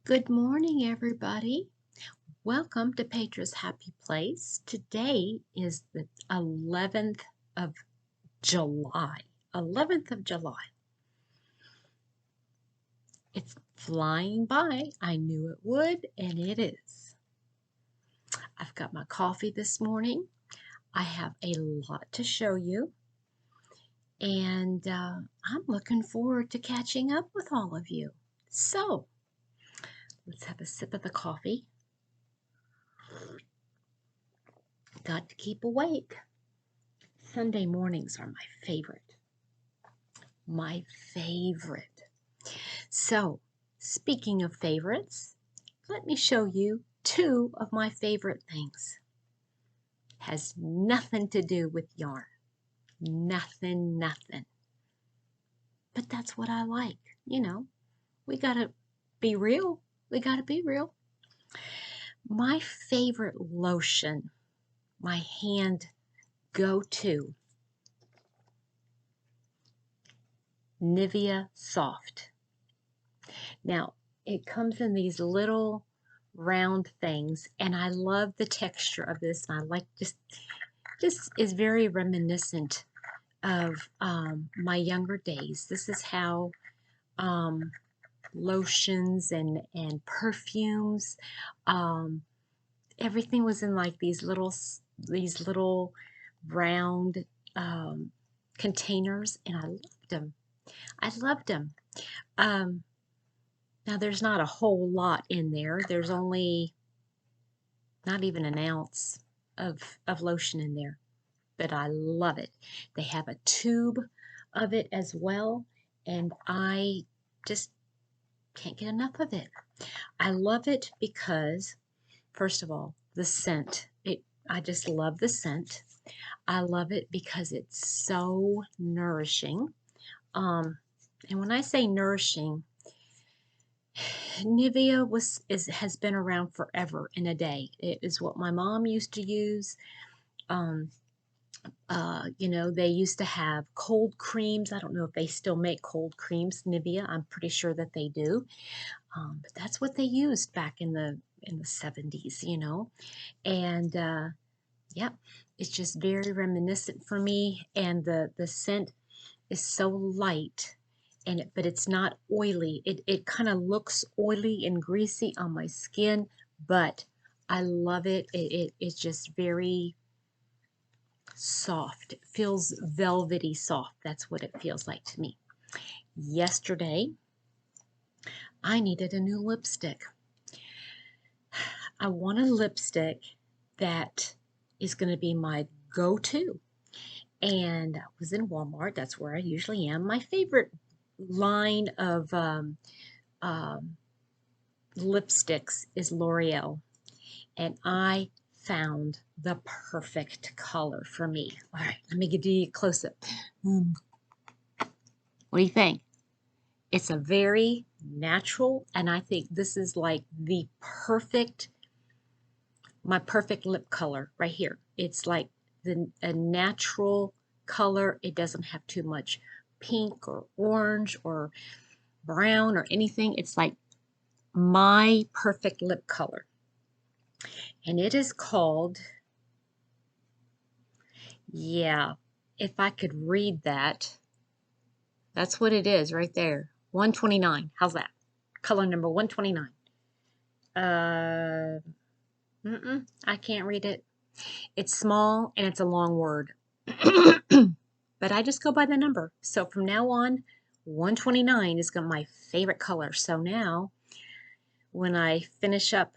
Good morning, everybody. Welcome to Petra's Happy Place. Today is the 11th of July. 11th of July. It's flying by. I knew it would, and it is. I've got my coffee this morning. I have a lot to show you, and I'm looking forward to catching up with all of you. So, let's have a sip of the coffee. Got to keep awake. Sunday mornings are my favorite. My favorite. So, speaking of favorites, let me show you two of my favorite things. Has nothing to do with yarn. Nothing. But that's what I like. You know, we gotta be real. We gotta be real. My favorite lotion, my hand go-to, Nivea Soft. Now, it comes in these little round things, and I love the texture of this. And I like this is very reminiscent of my younger days. This is how lotions and perfumes, everything was in like these little round containers, and I loved them. Now there's not a whole lot in there. There's only not even an ounce of lotion in there, but I love it. They have a tube of it as well, and I just can't get enough of it. I love it because, first of all, the scent. I just love the scent. I love it because it's so nourishing. And when I say nourishing, Nivea has been around forever and a day. It is what my mom used to use. They used to have cold creams. I don't know if they still make cold creams, Nivea. I'm pretty sure that they do. But that's what they used back in the 70s, And yeah, it's just very reminiscent for me. And the scent is so light, but it's not oily. It kind of looks oily and greasy on my skin, but I love it. It's just very soft. It feels velvety soft. That's what it feels like to me. Yesterday, I needed a new lipstick. I want a lipstick that is going to be my go-to. And I was in Walmart. That's where I usually am. My favorite line of lipsticks is L'Oreal. And I found the perfect color for me. All right, let me give you a close-up. What do you think? It's a very natural, and I think this is like my perfect lip color right here. It's like a natural color. It doesn't have too much pink or orange or brown or anything. It's like my perfect lip color. And it is called, yeah, if I could read that, that's what it is right there. 129. How's that? Color number 129. I can't read it. It's small and it's a long word. But I just go by the number. So from now on, 129 is my favorite color. So now, when I finish up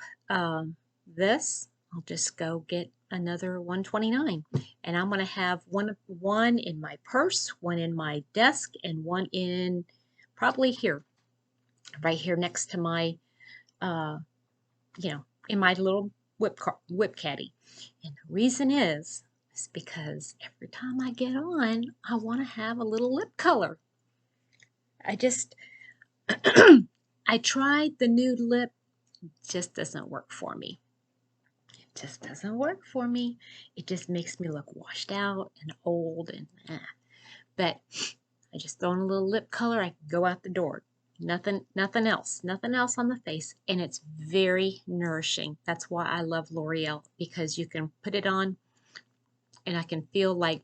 this, I'll just go get another 129. And I'm going to have one in my purse, one in my desk, and one in probably here, right here next to my, in my little whip caddy. And the reason is because every time I get on, I want to have a little lip color. I tried the nude lip, just doesn't work for me. It just doesn't work for me. It just makes me look washed out and old and But I just throw in a little lip color, I can go out the door. Nothing else on the face, and it's very nourishing. That's why I love L'Oreal, because you can put it on and I can feel like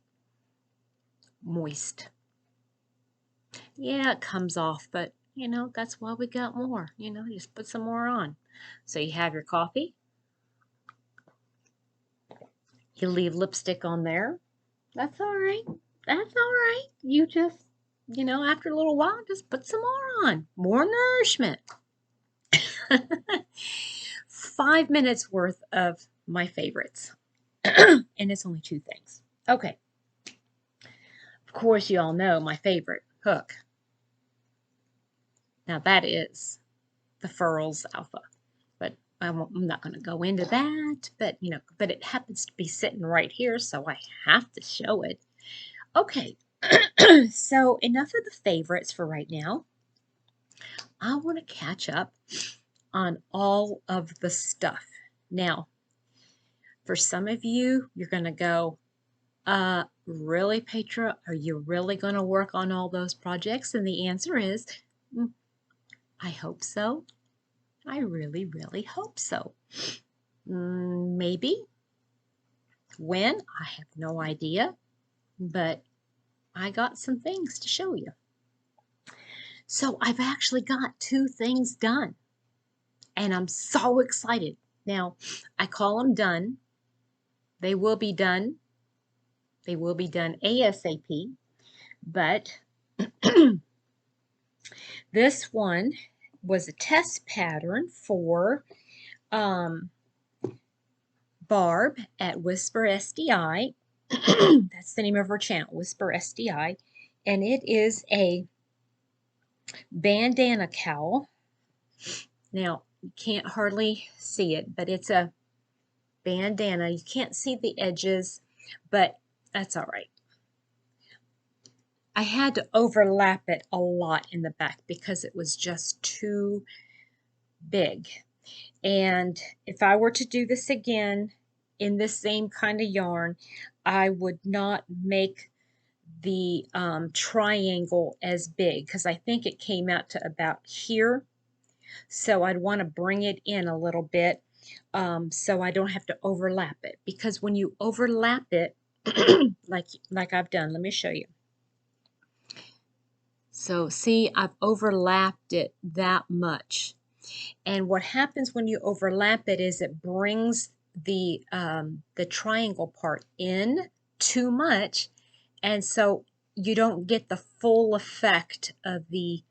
moist. Yeah, it comes off, but you know, that's why we got more. You know, just put some more on. So you have your coffee. You leave lipstick on there. That's all right. That's all right. You just, you know, after a little while, just put some more on. More nourishment. 5 minutes worth of my favorites. And it's only 2 things. Okay. Of course, you all know my favorite hook. Now that is the Furls Alpha. But I'm not going to go into that. But, you know, but it happens to be sitting right here, so I have to show it. Okay. So enough of the favorites for right now. I want to catch up on all of the stuff. Now, for some of you, you're going to go, really, Petra? Are you really going to work on all those projects? And the answer is, I hope so. I really, really hope so. Maybe. When? I have no idea. But I got some things to show you. So I've actually got 2 things done. And I'm so excited. Now, I call them done. They will be done. They will be done ASAP. But this one was a test pattern for Barb at Whisper SDI. That's the name of her channel, Whisper SDI. And it is a bandana cowl. Now, you can't hardly see it, but it's a bandana. You can't see the edges, but that's all right. I had to overlap it a lot in the back because it was just too big. And if I were to do this again in the same kind of yarn, I would not make the triangle as big, because I think it came out to about here. So I'd want to bring it in a little bit so I don't have to overlap it. Because when you overlap it, like I've done, let me show you. So see, I've overlapped it that much. And what happens when you overlap it is it brings the triangle part in too much, and so you don't get the full effect of the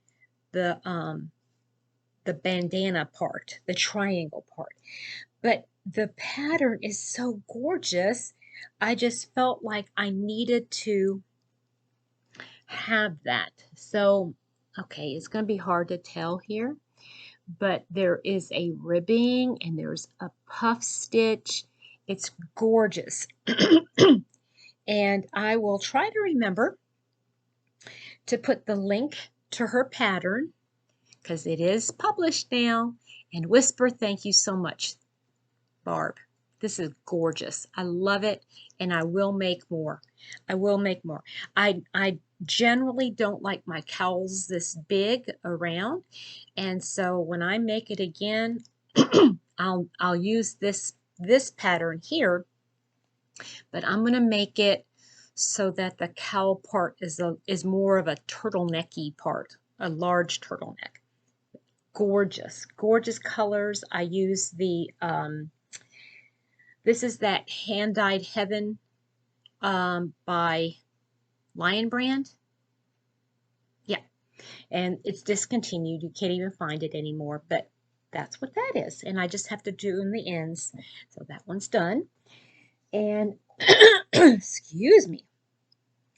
bandana part, the triangle part. But the pattern is so gorgeous, I just felt like I needed to have that. So, okay, it's going to be hard to tell here, but there is a ribbing and there's a puff stitch. It's gorgeous. And I will try to remember to put the link to her pattern, because it is published now. And Whisper, thank you so much, Barb. This is gorgeous. I love it, and I will make more. I will make more. I generally don't like my cowls this big around, and so when I make it again, I'll use this pattern here, but I'm going to make it so that the cowl part is more of a turtlenecky part, a large turtleneck. Gorgeous, gorgeous colors. I use the this is that Hand Dyed Heaven by Lion Brand. Yeah, and it's discontinued. You can't even find it anymore, but that's what that is. And I just have to do in the ends. So that one's done. And excuse me.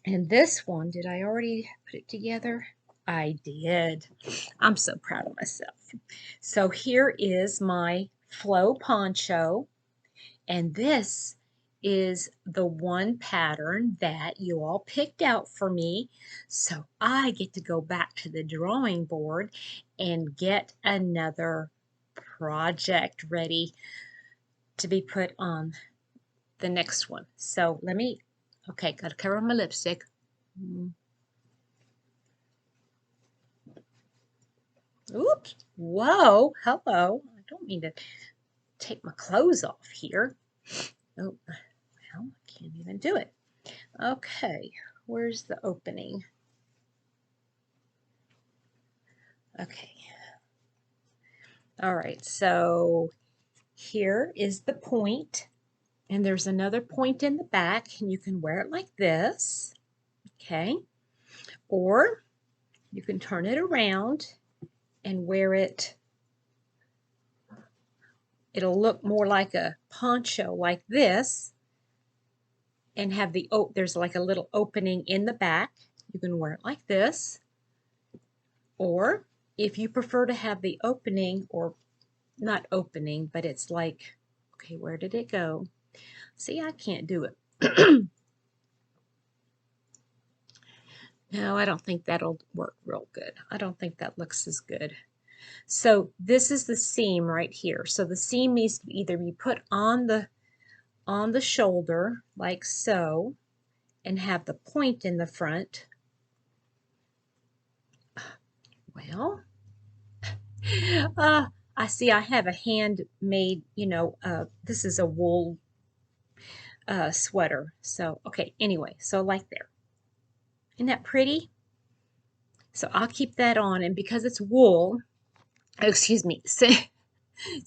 And this one, did I already put it together? I did. I'm so proud of myself. So here is my flow poncho. And this is the one pattern that you all picked out for me. So I get to go back to the drawing board and get another project ready to be put on the next one. So let me, okay, got to cover my lipstick. Oops. Whoa. Hello. I don't mean to take my clothes off here. Oh, well, I can't even do it. Okay. Where's the opening? Okay. All right. So here is the point, and there's another point in the back, and you can wear it like this. Okay. Or you can turn it around and wear it. It'll look more like a poncho like this and have the, oh, there's like a little opening in the back. You can wear it like this. Or if you prefer to have the opening, or not opening, but it's like, okay, where did it go? See, I can't do it. No, I don't think that'll work real good. I don't think that looks as good. So this is the seam right here. So the seam needs to either be put on the shoulder like so and have the point in the front. Well, I see I have a handmade, this is a wool sweater. So, okay, anyway, so like there. Isn't that pretty? So I'll keep that on, and because it's wool, excuse me, since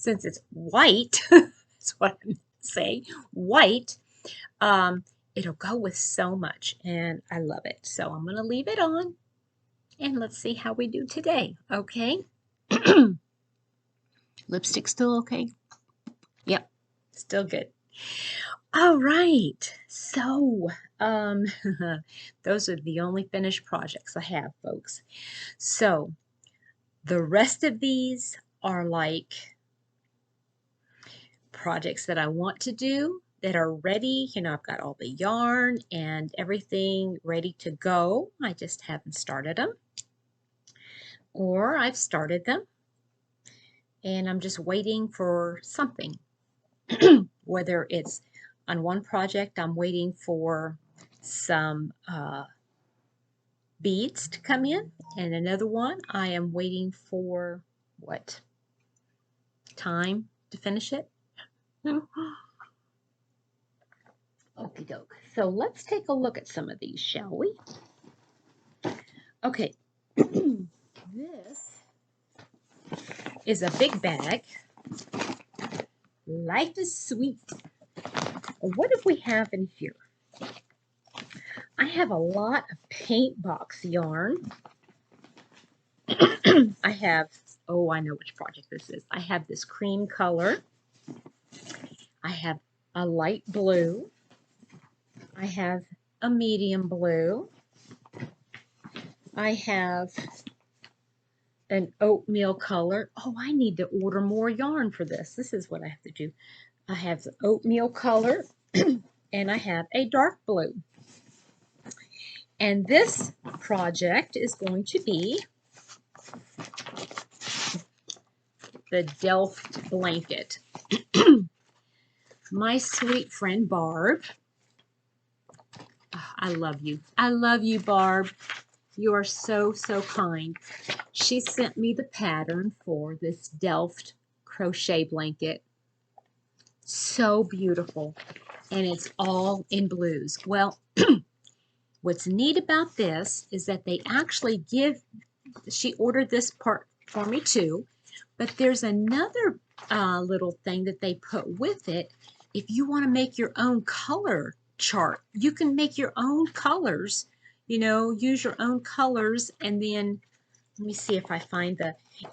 it's white, that's what I'm saying, white, it'll go with so much, and I love it. So I'm going to leave it on, and let's see how we do today, okay? Lipstick still okay? Yep, still good. All right, so those are the only finished projects I have, folks. So the rest of these are like projects that I want to do that are ready. I've got all the yarn and everything ready to go. I just haven't started them, or I've started them and I'm just waiting for something. Whether it's on one project, I'm waiting for some beads to come in, and another one I am waiting for what? Time to finish it. Okie doke. So let's take a look at some of these, shall we? Okay. This is a big bag. Life is sweet. What do we have in here? I have a lot of Paintbox yarn. I have, oh, I know which project this is. I have this cream color. I have a light blue. I have a medium blue. I have an oatmeal color. Oh, I need to order more yarn for this. This is what I have to do. I have the oatmeal color and I have a dark blue. And this project is going to be the Delft Blanket. My sweet friend Barb, I love you. I love you, Barb. You are so, so kind. She sent me the pattern for this Delft crochet blanket. So beautiful. And it's all in blues. Well, what's neat about this is that they actually give, she ordered this part for me too, but there's another little thing that they put with it. If you want to make your own color chart, you can make your own colors, use your own colors, and then, let me see if I find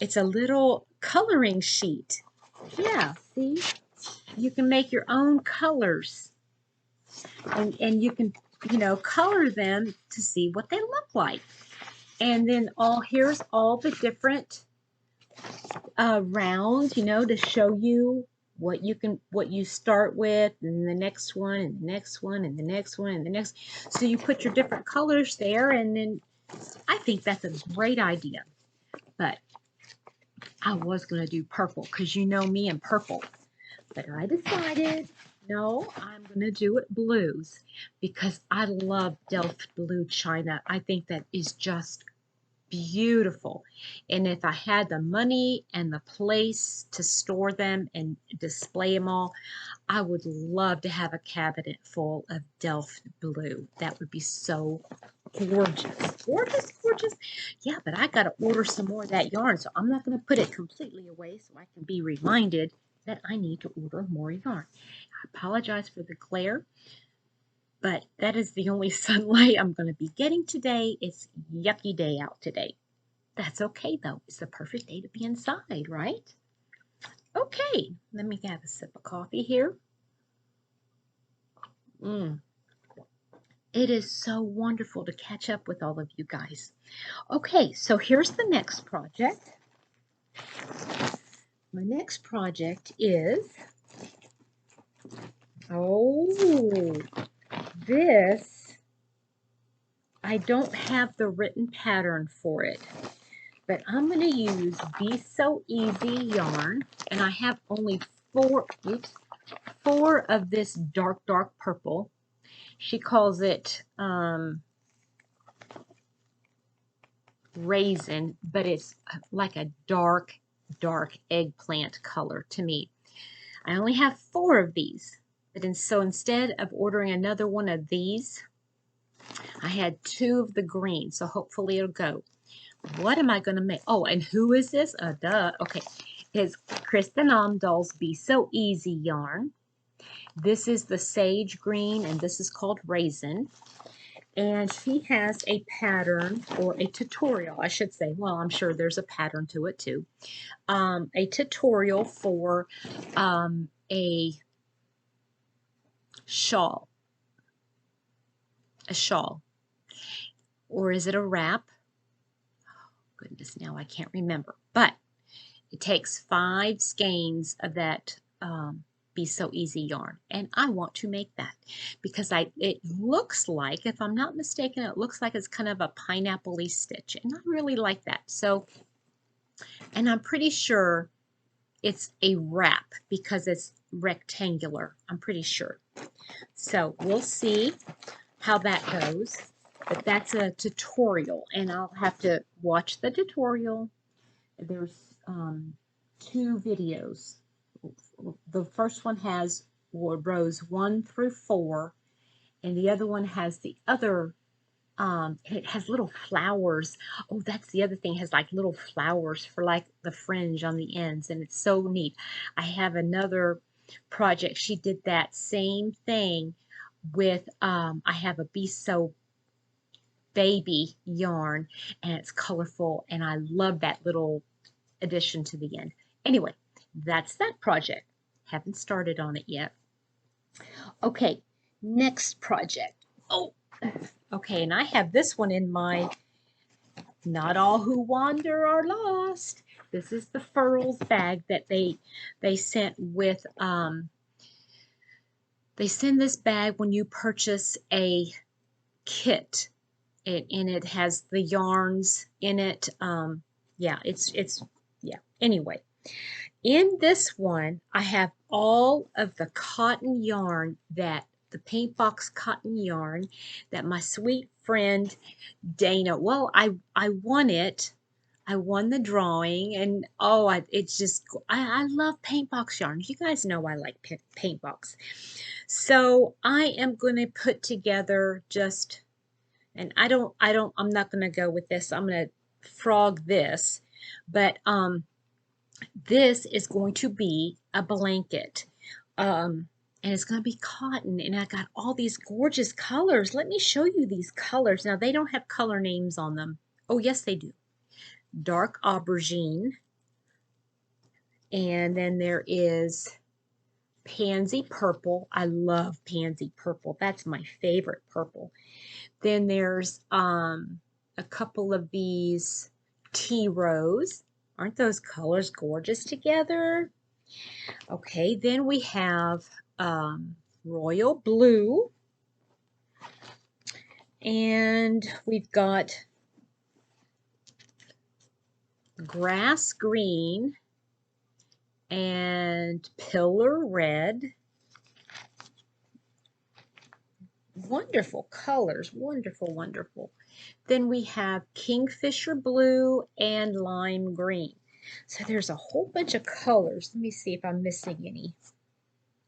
it's a little coloring sheet. Yeah, see? You can make your own colors, and you can, color them to see what they look like. And then here's all the different rounds, to show you what you start with, and the next one, and the next one, and the next one, and the next. So you put your different colors there, and then I think that's a great idea. But I was going to do purple because you know me and purple. But I decided, no, I'm going to do it blues because I love Delft blue china. I think that is just beautiful. And if I had the money and the place to store them and display them all, I would love to have a cabinet full of Delft blue. That would be so gorgeous. Gorgeous, gorgeous. Yeah, but I got to order some more of that yarn, so I'm not going to put it completely away so I can be reminded that I need to order more yarn. I apologize for the glare, but that is the only sunlight I'm going to be getting today. It's a yucky day out today. That's okay, though. It's the perfect day to be inside, right? Okay, let me have a sip of coffee here. It is so wonderful to catch up with all of you guys. Okay, so here's the next project. My next project is, this, I don't have the written pattern for it, but I'm going to use Be So Easy yarn, and I have only four of this dark purple. She calls it raisin, but it's like a dark eggplant color to me. I only have 4 of these, so instead of ordering another one of these, I had 2 of the green, so hopefully it'll go. What am I going to make? Oh, and who is this? Duh. Okay, it's Kristin Omdahl's Be So Easy yarn. This is the sage green, and this is called raisin. And she has a pattern, or a tutorial, I should say. Well, I'm sure there's a pattern to it too. A tutorial for a shawl. A shawl. Or is it a wrap? Oh, goodness, now I can't remember. But it takes 5 skeins of that Be So Easy yarn, and I want to make that because it looks like, if I'm not mistaken, it looks like it's kind of a pineapple-y stitch, and I really like that. So, and I'm pretty sure it's a wrap because it's rectangular. I'm pretty sure. So we'll see how that goes, but that's a tutorial, and I'll have to watch the tutorial. There's 2 videos. The first one has rows 1 through 4, and the other one has the other, it has little flowers. Oh, that's the other thing. It has like little flowers for like the fringe on the ends, and it's so neat. I have another project. She did that same thing with, I have a Be So Baby yarn, and it's colorful, and I love that little addition to the end. Anyway, that's that project. Haven't started on it yet. Okay, next project. Oh, okay, and I have this one in my Not All Who Wander Are Lost. This is the Furls bag that they sent with, they send this bag when you purchase a kit. And it has the yarns in it. Yeah, yeah. Anyway, in this one, I have all of the cotton yarn, the Paintbox cotton yarn that my sweet friend Dana, well, I won it. I won the drawing, and oh, I love Paintbox yarns. You guys know I like Paintbox. So I am going to put together just, and I'm not going to go with this. I'm going to frog this, but this is going to be a blanket, and it's going to be cotton, and I got all these gorgeous colors. Let me show you these colors. Now, they don't have color names on them. Oh, yes, they do. Dark aubergine, and then there is pansy purple. I love pansy purple. That's my favorite purple. Then there's a couple of these tea rose. Aren't those colors gorgeous together? Okay, then we have royal blue, and we've got grass green and pillar red. Wonderful colors, wonderful, wonderful. Then we have Kingfisher Blue and Lime Green. So there's a whole bunch of colors. Let me see if I'm missing any.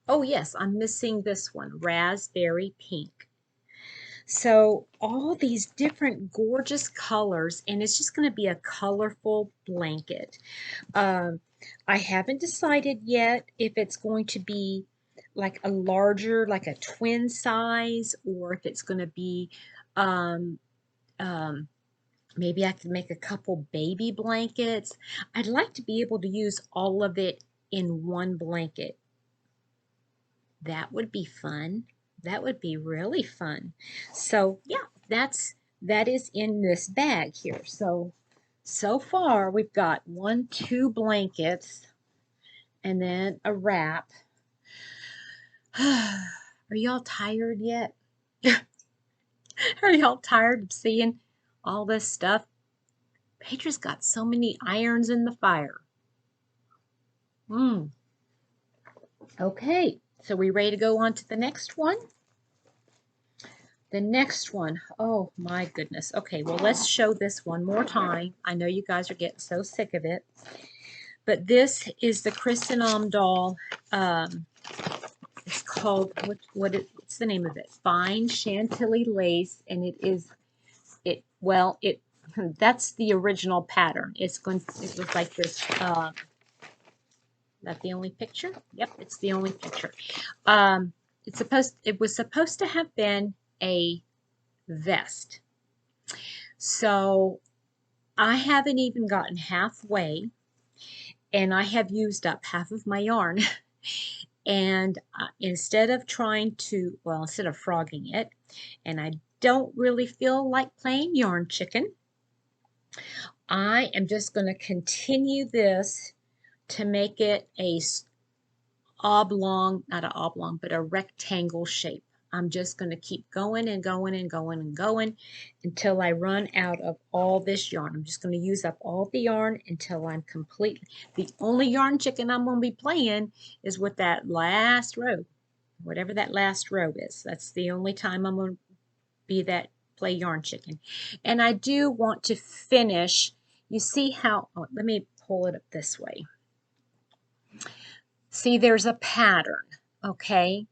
Oh yes, I'm missing this one, Raspberry Pink. So all these different gorgeous colors, and it's just going to be a colorful blanket. I haven't decided yet if it's going to be like a larger, like a twin size, or if it's going to be um, um, maybe I could make a couple baby blankets. I'd like to be able to use all of it in one blanket. That would be fun. That would be really fun. So yeah, that is in this bag here. So far we've got 2 blankets and then a wrap. Are y'all tired yet? Are y'all tired of seeing all this stuff? Petra's got so many irons in the fire. Okay, so we ready to go on to the next one? The next one, oh my goodness. Okay, well, let's show this one more time. I know you guys are getting so sick of it. But this is the Kristin Doll. It's called, what's the name of it? Fine Chantilly Lace, and that's the original pattern. It looks like this. That the only picture? Yep, it's the only picture. It was supposed to have been a vest. So I haven't even gotten halfway, and I have used up half of my yarn. And instead of frogging it, and I don't really feel like playing yarn chicken, I am just going to continue this to make it a oblong, not an oblong, but a rectangle shape. I'm just going to keep going and going and going and going until I run out of all this yarn. I'm just going to use up all the yarn until I'm complete. The only yarn chicken I'm going to be playing is with that last row, whatever that last row is. That's the only time I'm going to play yarn chicken. And I do want to finish. You see how, let me pull it up this way. See, there's a pattern, okay?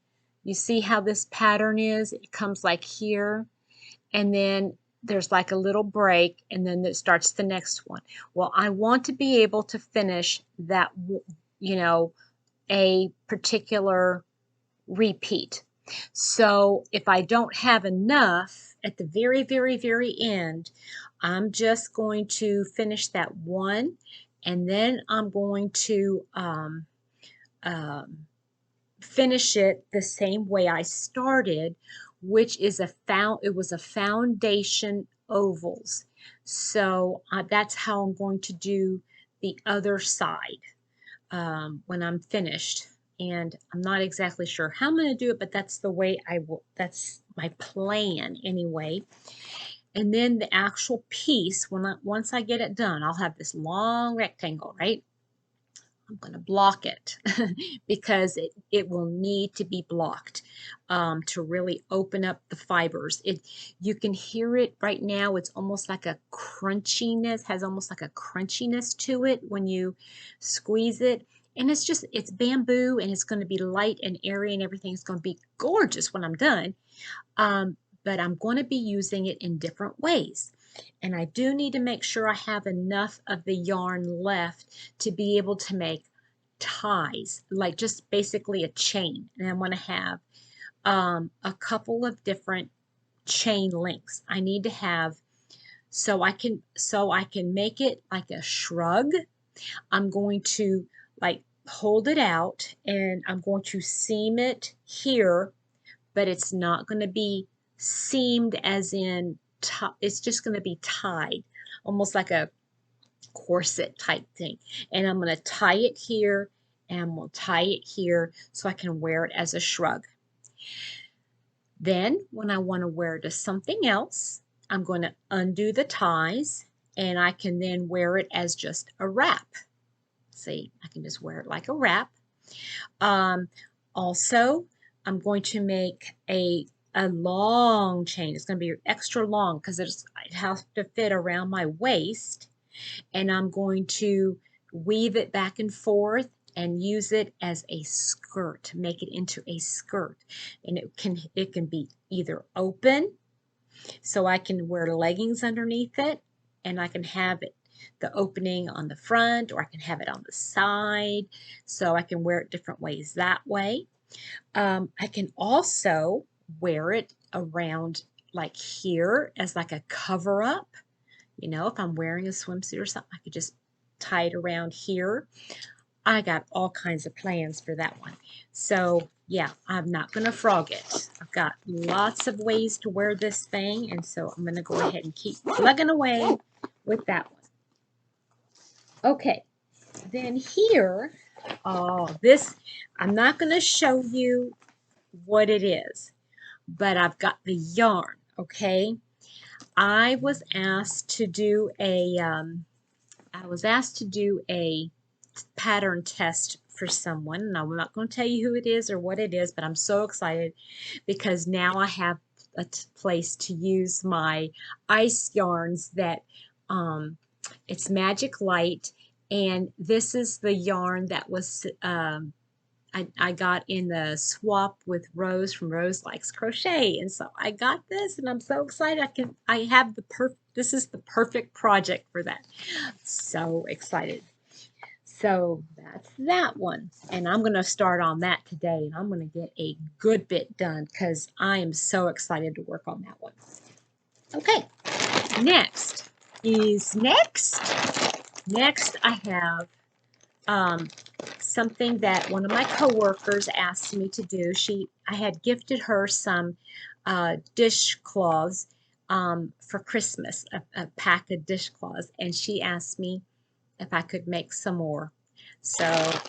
You see how this pattern is? It comes like here, and then there's like a little break, and then it starts the next one. Well, I want to be able to finish that, a particular repeat. So if I don't have enough at the very, very, very end, I'm just going to finish that one, and then I'm going to finish it the same way I started, which is it was a foundation ovals. So that's how I'm going to do the other side when I'm finished. And I'm not exactly sure how I'm going to do it, but that's the way that's my plan anyway. And then the actual piece, once I get it done, I'll have this long rectangle, right? I'm going to block it because it will need to be blocked to really open up the fibers. You can hear it right now. It's almost like a crunchiness, has almost like a crunchiness to it when you squeeze it. And it's bamboo, and it's going to be light and airy, and everything's going to be gorgeous when I'm done. But I'm going to be using it in different ways. And I do need to make sure I have enough of the yarn left to be able to make ties, like just basically a chain. And I want to have a couple of different chain links. I need to have so I can make it like a shrug. I'm going to like hold it out, and I'm going to seam it here, but it's not going to be seamed as in it's just going to be tied, almost like a corset type thing. And I'm going to tie it here, and I'm going to tie it here so I can wear it as a shrug. Then when I want to wear it as something else, I'm going to undo the ties, and I can then wear it as just a wrap. See, I can just wear it like a wrap. Also, I'm going to make a a long chain. It's going to be extra long because it has to fit around my waist. And I'm going to weave it back and forth and use it as a skirt, make it into a skirt. And it can be either open, so I can wear leggings underneath it, and I can have it the opening on the front, or I can have it on the side, so I can wear it different ways that way. I can also wear it around like here as like a cover up. You know, if I'm wearing a swimsuit or something, I could just tie it around here. I got all kinds of plans for that one. So yeah, I'm not going to frog it. I've got lots of ways to wear this thing, and so I'm going to go ahead and keep plugging away with that one. Okay, then here, this, I'm not going to show you what it is, but I've got the yarn, okay? I was asked to do a pattern test for someone, and I'm not going to tell you who it is or what it is, but I'm so excited because now I have a place to use my ice yarns that it's Magic Light, and this is the yarn that was I got in the swap with Rose from Rose Likes Crochet, and so I got this, and I'm so excited. This is the perfect project for that. So excited. So that's that one, and I'm going to start on that today, and I'm going to get a good bit done because I am so excited to work on that one. Okay, next I have something that one of my coworkers asked me to do. I had gifted her some dishcloths for Christmas, a pack of dishcloths, and she asked me if I could make some more. So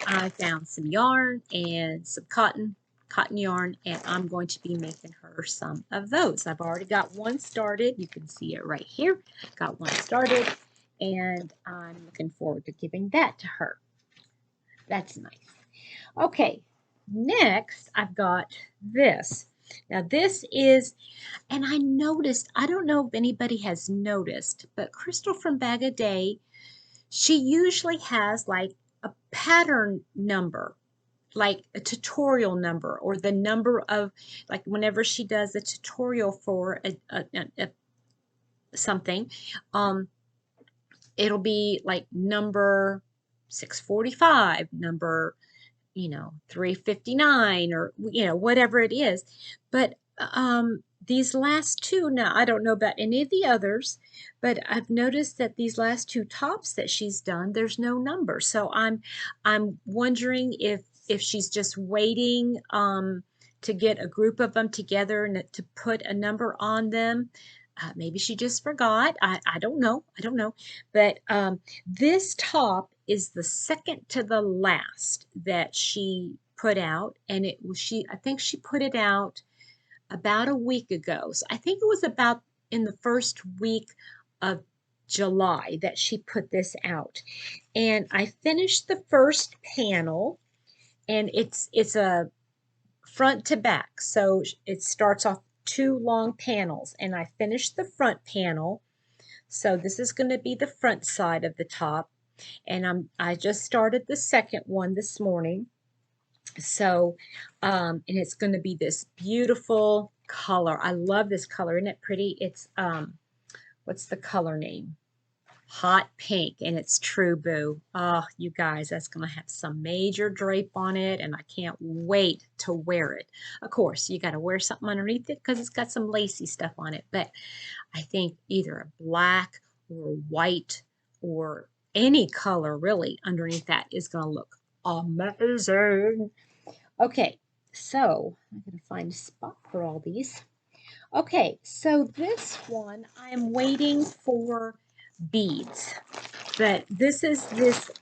I found some yarn and some cotton yarn, and I'm going to be making her some of those. I've already got one started. You can see it right here. Got one started, and I'm looking forward to giving that to her. That's nice. Okay, next I've got this. Now this is, and I noticed, I don't know if anybody has noticed, but Crystal from Bag of Day, she usually has like a pattern number, like a tutorial number, or the number of, like whenever she does a tutorial for something, it'll be like number 645, number 359, or whatever it is. But these last two, now I don't know about any of the others, but I've noticed that these last two tops that she's done, there's no number. So I'm wondering if she's just waiting to get a group of them together and to put a number on them. Maybe she just forgot. I don't know. But this top is the second to the last that she put out, and I think she put it out about a week ago. So I think it was about in the first week of July that she put this out. And I finished the first panel, and it's a front to back. So it starts off 2 long panels, and I finished the front panel. So this is going to be the front side of the top, and I just started the second one this morning. So and it's going to be this beautiful color. I love this color. Isn't it pretty? It's what's the color name? Hot pink, and it's True Boo. Oh, you guys, that's going to have some major drape on it, and I can't wait to wear it. Of course, you got to wear something underneath it because it's got some lacy stuff on it, but I think either a black or white or any color really underneath that is going to look amazing. Okay, so I'm going to find a spot for all these. Okay, so this one I'm waiting for beads, but this is this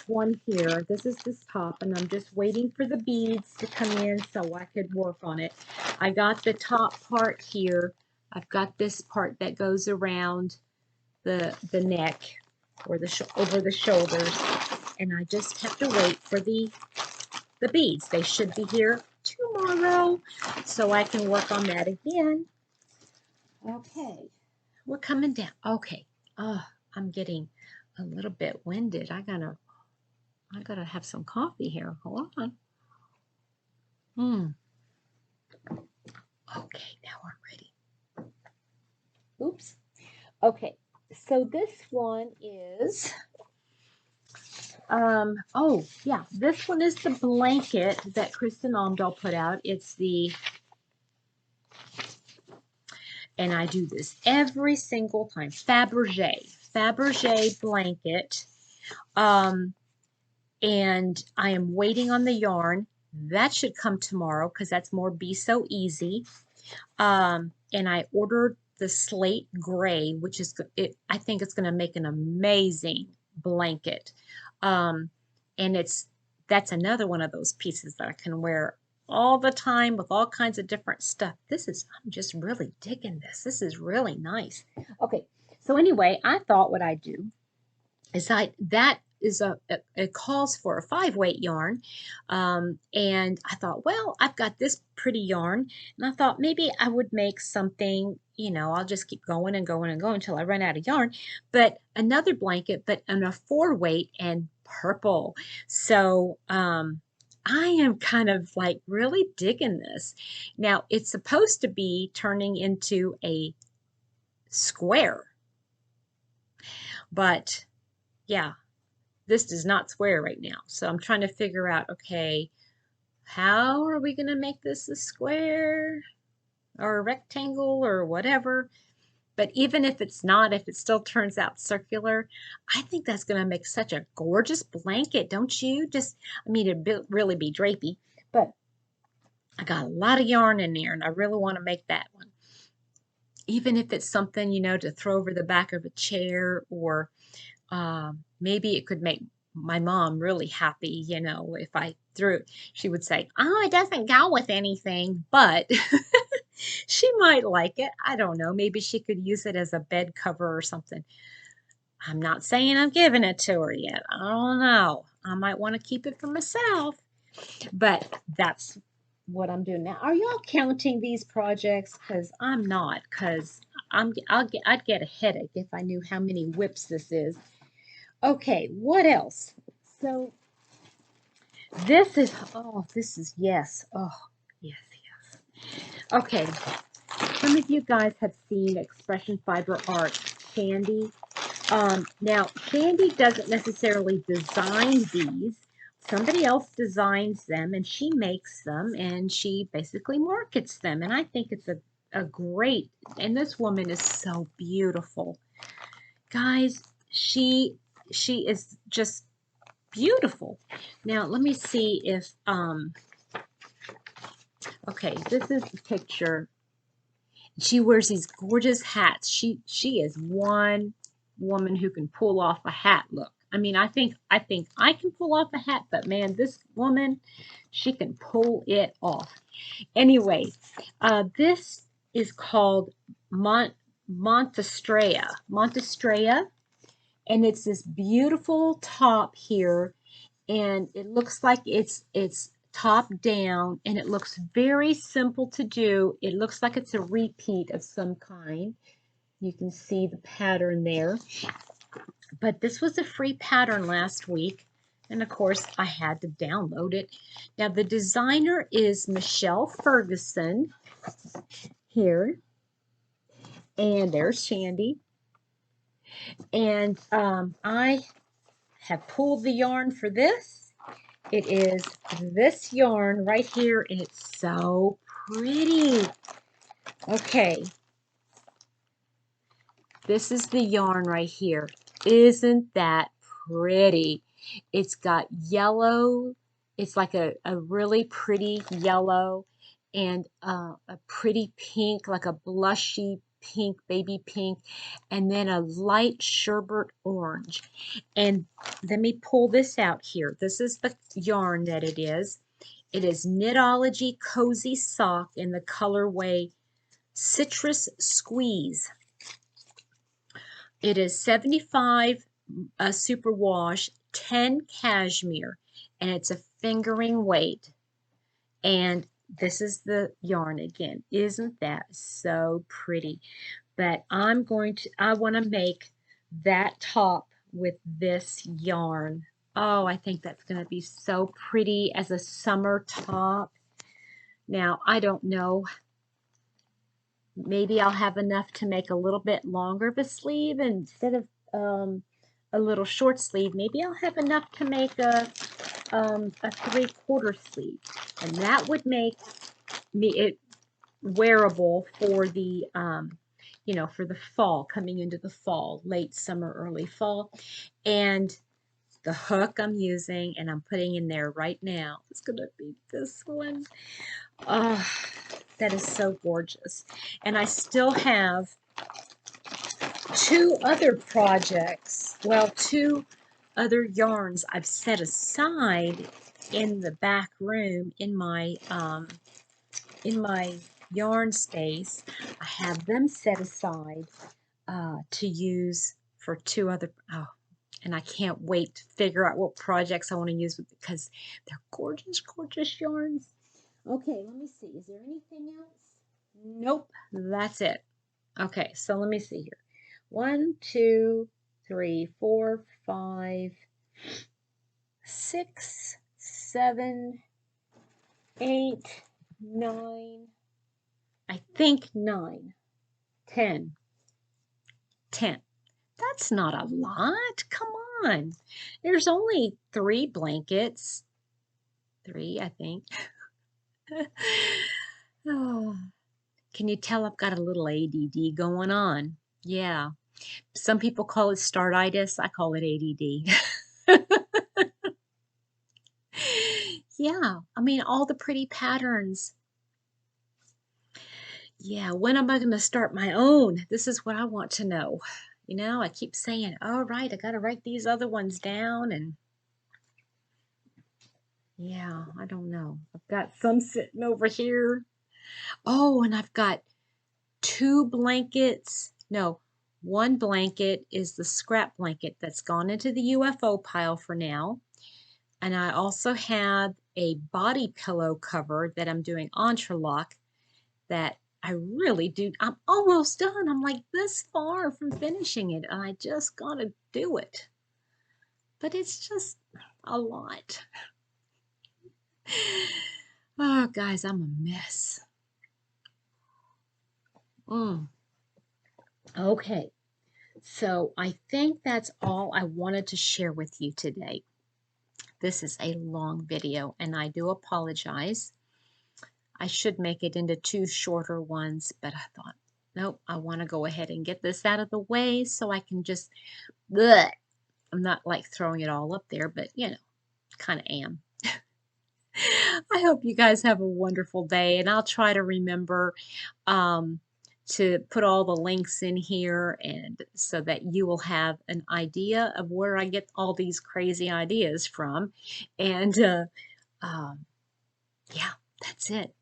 one here. This is this top, and I'm just waiting for the beads to come in so I could work on it. I got the top part here. I've got this part that goes around the neck or over the shoulders, and I just have to wait for the beads. They should be here tomorrow so I can work on that again. Okay, we're coming down. Okay, oh, I'm getting a little bit winded. I gotta have some coffee here. Hold on. Okay, now I'm ready. Oops. Okay, so this one is, oh yeah, this one is the blanket that Kristin Omdahl put out. It's the, and I do this every single time, Fabergé blanket. And I am waiting on the yarn. That should come tomorrow because that's more Be So Easy. And I ordered the slate gray, which is, I think it's going to make an amazing blanket. And that's another one of those pieces that I can wear all the time with all kinds of different stuff. I'm just really digging this. This is really nice. Okay, so anyway, I thought what I'd do is that is it calls for a 5-weight yarn, and I thought, well, I've got this pretty yarn, and I thought maybe I would make something, I'll just keep going and going and going until I run out of yarn, but another blanket, but on a 4-weight and purple. So I am kind of like really digging this. Now it's supposed to be turning into a square, but yeah, this does not square right now. So I'm trying to figure out, okay, how are we going to make this a square or a rectangle or whatever? But even if it's not, if it still turns out circular, I think that's going to make such a gorgeous blanket, don't you? It'd really be drapey, but I got a lot of yarn in there and I really want to make that one. Even if it's something, to throw over the back of a chair, or maybe it could make my mom really happy, if I threw it. She would say, oh, it doesn't go with anything, but she might like it. I don't know. Maybe she could use it as a bed cover or something. I'm not saying I'm giving it to her yet. I don't know. I might want to keep it for myself, but that's what I'm doing now. Are y'all counting these projects? Because I'm not, because I'd get a headache if I knew how many whips this is. Okay, what else? So this is, yes. Oh, yes. Okay, some of you guys have seen Expression Fiber Art, Sandy. Now, Sandy doesn't necessarily design these. Somebody else designs them, and she makes them, and she basically markets them. And I think it's a great, and this woman is so beautiful. Guys, she is just beautiful. Now, let me see if, okay, this is the picture. She wears these gorgeous hats. She is one woman who can pull off a hat look. I think I can pull off a hat, but man, this woman, she can pull it off. Anyway, this is called Montestrea, and it's this beautiful top here, and it looks like it's top down, and it looks very simple to do. It looks like it's a repeat of some kind. You can see the pattern there. But this was a free pattern last week, and of course I had to download it. Now the designer is Michelle Ferguson here, and there's Shandy. And I have pulled the yarn for this. It is this yarn right here, and it's so pretty. Okay, this is the yarn right here. Isn't that pretty? It's got yellow. It's like a really pretty yellow, and a pretty pink, like a blushy pink, baby pink, and then a light sherbet orange. And let me pull this out here. This is the yarn that it is. It is Knitology Cozy Sock in the colorway Citrus Squeeze. It is 75 superwash, 10 cashmere, and it's a fingering weight. And this is the yarn again. Isn't that so pretty? But I want to make that top with this yarn. Oh, I think that's going to be so pretty as a summer top. Now, I don't know. Maybe I'll have enough to make a little bit longer of a sleeve instead of a little short sleeve. Maybe I'll have enough to make a 3/4 sleeve, and that would make it wearable for the for the fall, coming into the fall, late summer, early fall. And the hook I'm using and I'm putting in there right now is going to be this one. Oh, that is so gorgeous. And I still have 2 other projects, well, 2 other yarns I've set aside in the back room in my yarn space. I have them set aside to use for 2 other, and I can't wait to figure out what projects I want to use because they're gorgeous, gorgeous yarns. Okay, let me see. Is there anything else? Nope, that's it. Okay, so let me see here. 1, 2, 3, 4, 5, 6, 7, 8, 9. I think 9, 10. 10. That's not a lot. Come on. There's only 3 blankets. 3, I think. Oh, can you tell I've got a little ADD going on? Yeah. Some people call it startitis. I call it ADD. Yeah. I mean, all the pretty patterns. Yeah. When am I going to start my own? This is what I want to know. You know, I keep saying, all right, I got to write these other ones down. And yeah, I don't know. I've got some sitting over here. Oh, and I've got 2 blankets. No, 1 blanket is the scrap blanket that's gone into the UFO pile for now. And I also have a body pillow cover that I'm doing entrelac that I really do. I'm almost done. I'm like this far from finishing it, and I just gotta do it. But it's just a lot. Oh, guys, I'm a mess. Okay, so I think that's all I wanted to share with you today. This is a long video, and I do apologize. I should make it into 2 shorter ones, but I thought, nope, I want to go ahead and get this out of the way so I can just, bleh. I'm not like throwing it all up there, but you know, kind of am. I hope you guys have a wonderful day, and I'll try to remember to put all the links in here and so that you will have an idea of where I get all these crazy ideas from. And yeah, that's it.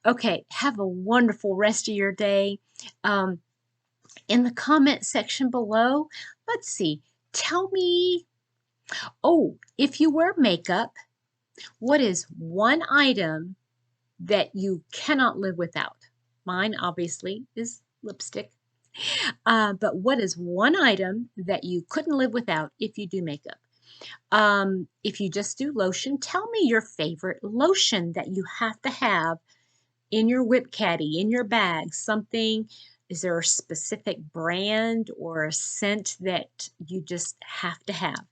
Okay, have a wonderful rest of your day. In the comment section below, let's see, tell me, oh, if you wear makeup, what is one item that you cannot live without? Mine, obviously, is lipstick. But what is one item that you couldn't live without if you do makeup? If you just do lotion, tell me your favorite lotion that you have to have in your whip caddy, in your bag, something. Is there a specific brand or a scent that you just have to have?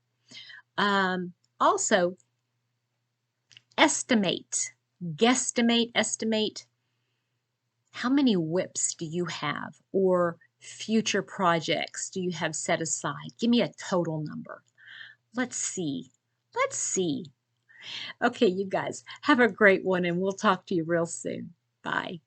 Also, estimate, guesstimate, estimate. How many whips do you have, or future projects do you have set aside? Give me a total number. Let's see. Let's see. Okay, you guys, have a great one, and we'll talk to you real soon. Bye.